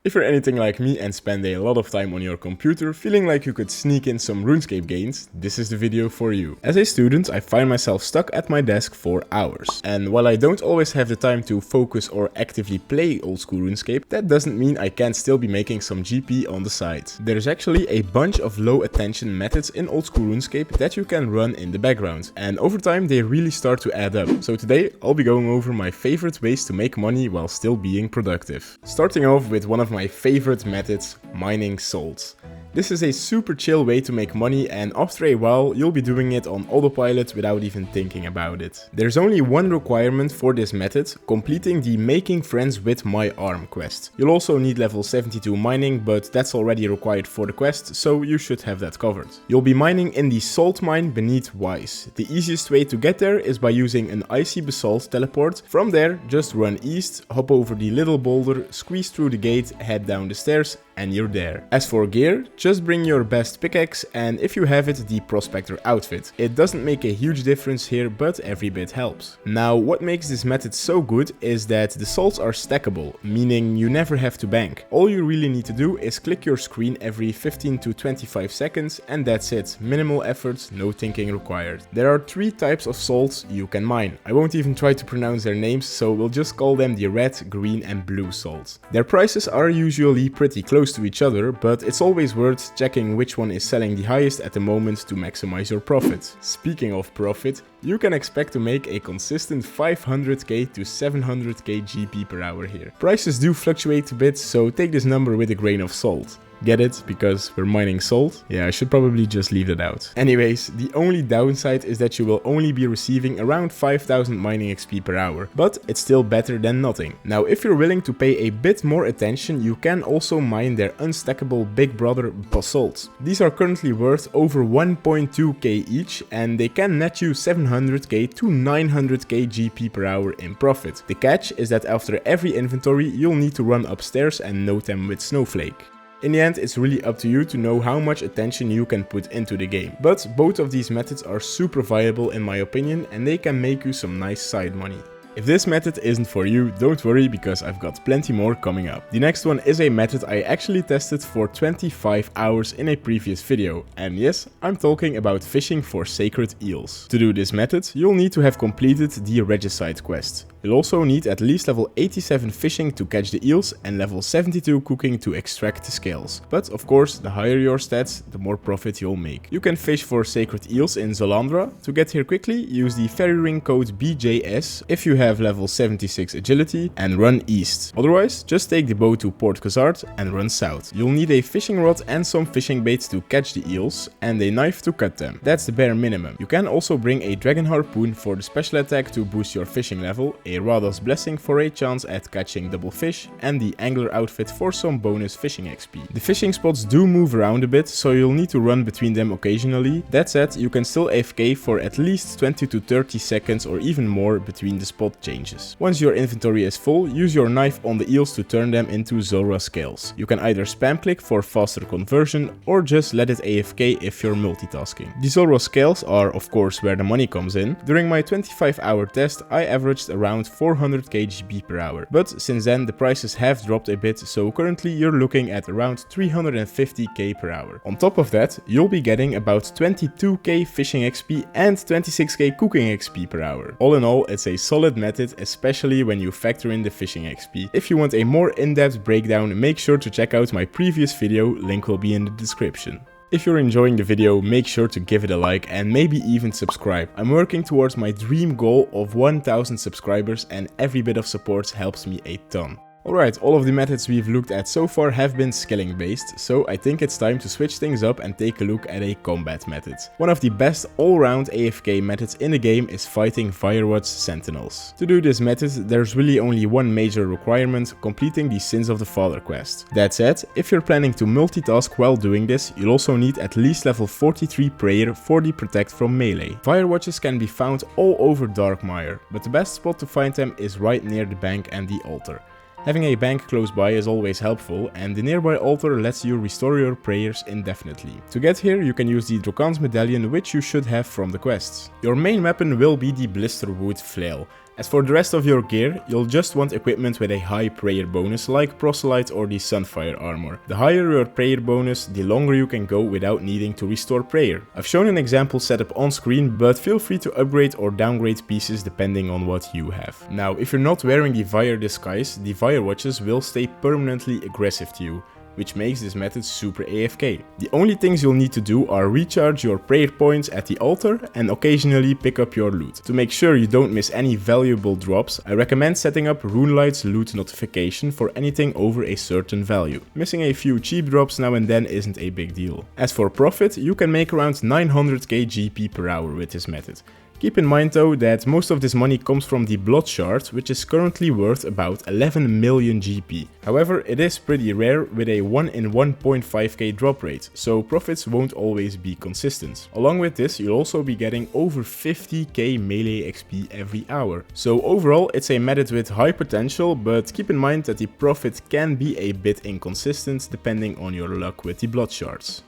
If you're anything like me and spend a lot of time on your computer feeling like you could sneak in some RuneScape gains, this is the video for you. As a student, I find myself stuck at my desk for hours. And while I don't always have the time to focus or actively play Old School RuneScape, that doesn't mean I can't still be making some GP on the side. There's actually a bunch of low attention methods in Old School RuneScape that you can run in the background. And over time, they really start to add up. So today, I'll be going over my favorite ways to make money while still being productive. Starting off with one of my favorite methods, mining souls. This is a super chill way to make money, and after a while you'll be doing it on autopilot without even thinking about it. There's only one requirement for this method, completing the Making Friends with My Arm quest. You'll also need level 72 mining, but that's already required for the quest, so you should have that covered. You'll be mining in the salt mine beneath Wise. The easiest way to get there is by using an icy basalt teleport. From there, just run east, hop over the little boulder, squeeze through the gate, head down the stairs, and you're there. As for gear, just bring your best pickaxe and if you have it, the prospector outfit. It doesn't make a huge difference here, but every bit helps. Now, what makes this method so good is that the salts are stackable, meaning you never have to bank. All you really need to do is click your screen every 15 to 25 seconds and that's it. Minimal effort, no thinking required. There are 3 types of salts you can mine. I won't even try to pronounce their names, so we'll just call them the red, green and blue salts. Their prices are usually pretty close to each other, but it's always worth checking which one is selling the highest at the moment to maximize your profit. Speaking of profit, you can expect to make a consistent 500k to 700k GP per hour here. Prices do fluctuate a bit, so take this number with a grain of salt. Get it? Because we're mining salt? Yeah, I should probably just leave that out. Anyways, the only downside is that you will only be receiving around 5000 mining XP per hour, but it's still better than nothing. Now, if you're willing to pay a bit more attention, you can also mine their unstackable big brother basalts. These are currently worth over 1.2k each, and they can net you 700k to 900k GP per hour in profit. The catch is that after every inventory, you'll need to run upstairs and note them with Snowflake. In the end, it's really up to you to know how much attention you can put into the game. But both of these methods are super viable in my opinion, and they can make you some nice side money. If this method isn't for you, don't worry because I've got plenty more coming up. The next one is a method I actually tested for 25 hours in a previous video. And yes, I'm talking about fishing for sacred eels. To do this method, you'll need to have completed the Regicide quest. You'll also need at least level 87 fishing to catch the eels and level 72 cooking to extract the scales. But of course, the higher your stats, the more profit you'll make. You can fish for sacred eels in Zolandra. To get here quickly, use the ferry ring code BJS if you have level 76 agility and run east. Otherwise, just take the boat to Port Khazard and run south. You'll need a fishing rod and some fishing baits to catch the eels and a knife to cut them. That's the bare minimum. You can also bring a dragon harpoon for the special attack to boost your fishing level, a Rada's blessing for a chance at catching double fish, and the angler outfit for some bonus fishing XP. The fishing spots do move around a bit, so you'll need to run between them occasionally. That said, you can still AFK for at least 20 to 30 seconds or even more between the spot changes. Once your inventory is full, use your knife on the eels to turn them into Zora scales. You can either spam click for faster conversion or just let it AFK if you're multitasking. The Zora scales are of course where the money comes in. During my 25-hour test, I averaged around 400k GP per hour, but since then the prices have dropped a bit, so currently you're looking at around 350k per hour. On top of that, you'll be getting about 22k fishing XP and 26k cooking XP per hour. All in all, it's a solid method, especially when you factor in the fishing XP. If you want a more in-depth breakdown, make sure to check out my previous video, link will be in the description. If you're enjoying the video, make sure to give it a like and maybe even subscribe. I'm working towards my dream goal of 1000 subscribers and every bit of support helps me a ton. Alright, all of the methods we've looked at so far have been skilling based, so I think it's time to switch things up and take a look at a combat method. One of the best all-round AFK methods in the game is fighting Firewatch Sentinels. To do this method, there's really only one major requirement, completing the Sins of the Father quest. That said, if you're planning to multitask while doing this, you'll also need at least level 43 prayer for the protect from melee. Firewatches can be found all over Darkmire, but the best spot to find them is right near the bank and the altar. Having a bank close by is always helpful, and the nearby altar lets you restore your prayers indefinitely. To get here, you can use the Drokan's medallion, which you should have from the quests. Your main weapon will be the Blisterwood Flail, As for the rest of your gear, you'll just want equipment with a high prayer bonus like Proselyte or the Sunfire armor. The higher your prayer bonus, the longer you can go without needing to restore prayer. I've shown an example setup on screen, but feel free to upgrade or downgrade pieces depending on what you have. Now, if you're not wearing the Fire disguise, the Fire watches will stay permanently aggressive to you, which makes this method super AFK. The only things you'll need to do are recharge your prayer points at the altar and occasionally pick up your loot. To make sure you don't miss any valuable drops, I recommend setting up RuneLight's loot notification for anything over a certain value. Missing a few cheap drops now and then isn't a big deal. As for profit, you can make around 900k GP per hour with this method. Keep in mind though that most of this money comes from the blood shard, which is currently worth about 11 million GP. However, it is pretty rare with a 1 in 1.5k drop rate, so profits won't always be consistent. Along with this, you'll also be getting over 50k melee XP every hour. So overall, it's a method with high potential, but keep in mind that the profit can be a bit inconsistent depending on your luck with the blood shards.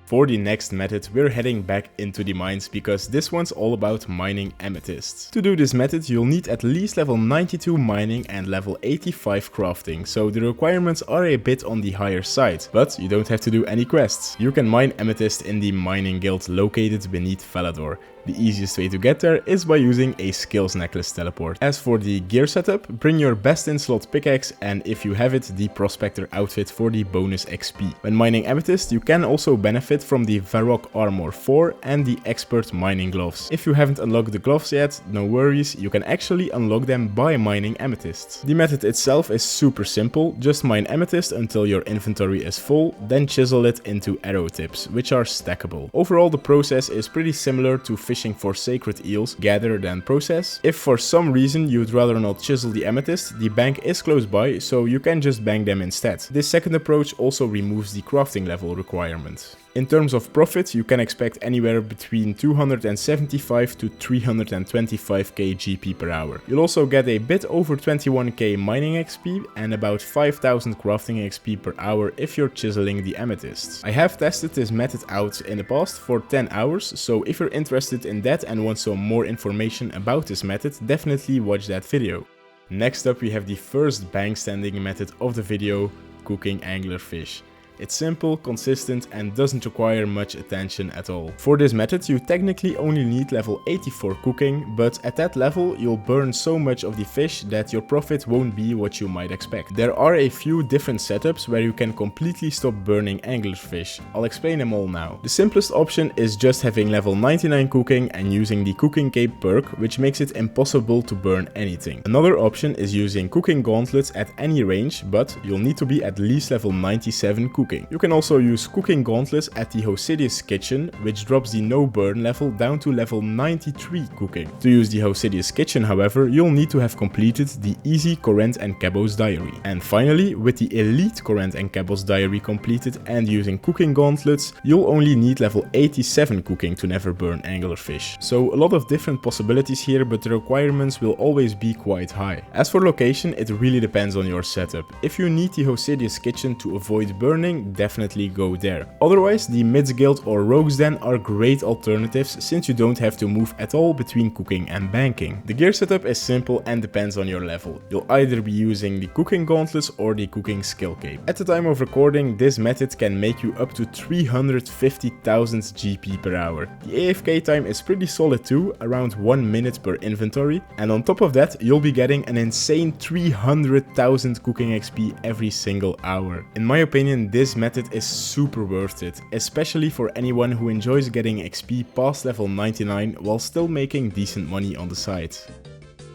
For the next method, we're heading back into the mines because this one's all about mining amethysts. To do this method, you'll need at least level 92 mining and level 85 crafting, so the requirements are a bit on the higher side, but you don't have to do any quests. You can mine amethyst in the mining guild located beneath Falador. The easiest way to get there is by using a skills necklace teleport. As for the gear setup, bring your best in slot pickaxe and if you have it, the prospector outfit for the bonus XP. When mining amethyst, you can also benefit from the Varrock armor 4 and the expert mining gloves. If you haven't unlocked the gloves yet, no worries, you can actually unlock them by mining amethysts. The method itself is super simple, just mine amethyst until your inventory is full, then chisel it into arrow tips, which are stackable. Overall, the process is pretty similar to fishing for sacred eels, gather then process. If for some reason you'd rather not chisel the amethyst, the bank is close by, so you can just bang them instead. This second approach also removes the crafting level requirement. In terms of profit, you can expect anywhere between 275 to 325k GP per hour. You'll also get a bit over 21k mining XP and about 5000 crafting XP per hour if you're chiseling the amethysts. I have tested this method out in the past for 10 hours, so if you're interested in that and want some more information about this method, definitely watch that video. Next up we have the first bank standing method of the video, cooking anglerfish. It's simple, consistent and doesn't require much attention at all. For this method you technically only need level 84 cooking, but at that level you'll burn so much of the fish that your profit won't be what you might expect. There are a few different setups where you can completely stop burning anglerfish. I'll explain them all now. The simplest option is just having level 99 cooking and using the cooking cape perk, which makes it impossible to burn anything. Another option is using cooking gauntlets at any range, but you'll need to be at least level 97 cooking. You can also use cooking gauntlets at the Hosidius kitchen, which drops the no burn level down to level 93 cooking. To use the Hosidius kitchen, however, you'll need to have completed the easy Corent and Cabos diary. And finally, with the elite Corent and Cabos diary completed and using cooking gauntlets, you'll only need level 87 cooking to never burn anglerfish. So a lot of different possibilities here, but the requirements will always be quite high. As for location, it really depends on your setup. If you need the Hosidius kitchen to avoid burning, definitely go there. Otherwise, the Mids Guild or Rogues Den are great alternatives since you don't have to move at all between cooking and banking. The gear setup is simple and depends on your level. You'll either be using the cooking gauntlets or the cooking skill cape. At the time of recording, this method can make you up to 350,000 GP per hour. The AFK time is pretty solid too, around 1 minute per inventory, and on top of that, you'll be getting an insane 300,000 cooking XP every single hour. In my opinion, this method is super worth it, especially for anyone who enjoys getting XP past level 99 while still making decent money on the side.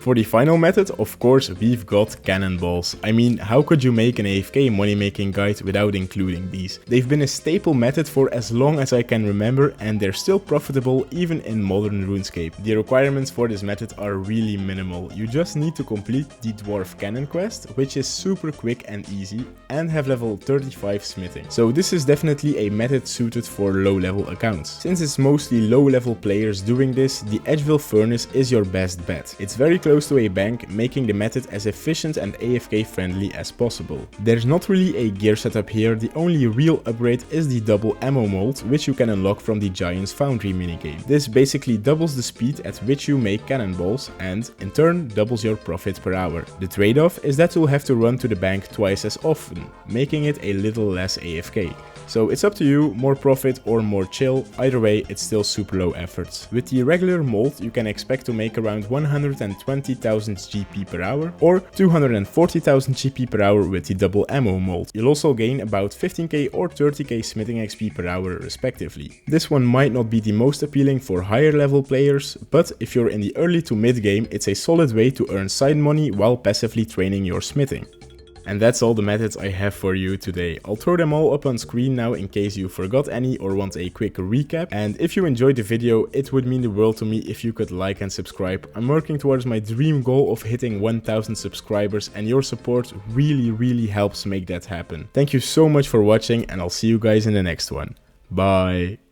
For the final method, of course, we've got cannonballs. I mean, how could you make an AFK money making guide without including these? They've been a staple method for as long as I can remember and they're still profitable even in modern RuneScape. The requirements for this method are really minimal. You just need to complete the Dwarf Cannon quest, which is super quick and easy, and have level 35 smithing. So this is definitely a method suited for low level accounts. Since it's mostly low level players doing this, the Edgeville Furnace is your best bet. It's very close close to a bank, making the method as efficient and AFK friendly as possible. There's not really a gear setup here, the only real upgrade is the double ammo mold, which you can unlock from the Giant's Foundry minigame. This basically doubles the speed at which you make cannonballs and, in turn, doubles your profit per hour. The trade-off is that you'll have to run to the bank twice as often, making it a little less AFK. So it's up to you, more profit or more chill, either way it's still super low effort. With the regular mold you can expect to make around 120,000 GP per hour or 240,000 GP per hour with the double ammo mold. You'll also gain about 15k or 30k smithing XP per hour respectively. This one might not be the most appealing for higher level players, but if you're in the early to mid game it's a solid way to earn side money while passively training your smithing. And that's all the methods I have for you today. I'll throw them all up on screen now in case you forgot any or want a quick recap. And if you enjoyed the video, it would mean the world to me if you could like and subscribe. I'm working towards my dream goal of hitting 1000 subscribers and your support really helps make that happen. Thank you so much for watching and I'll see you guys in the next one. Bye.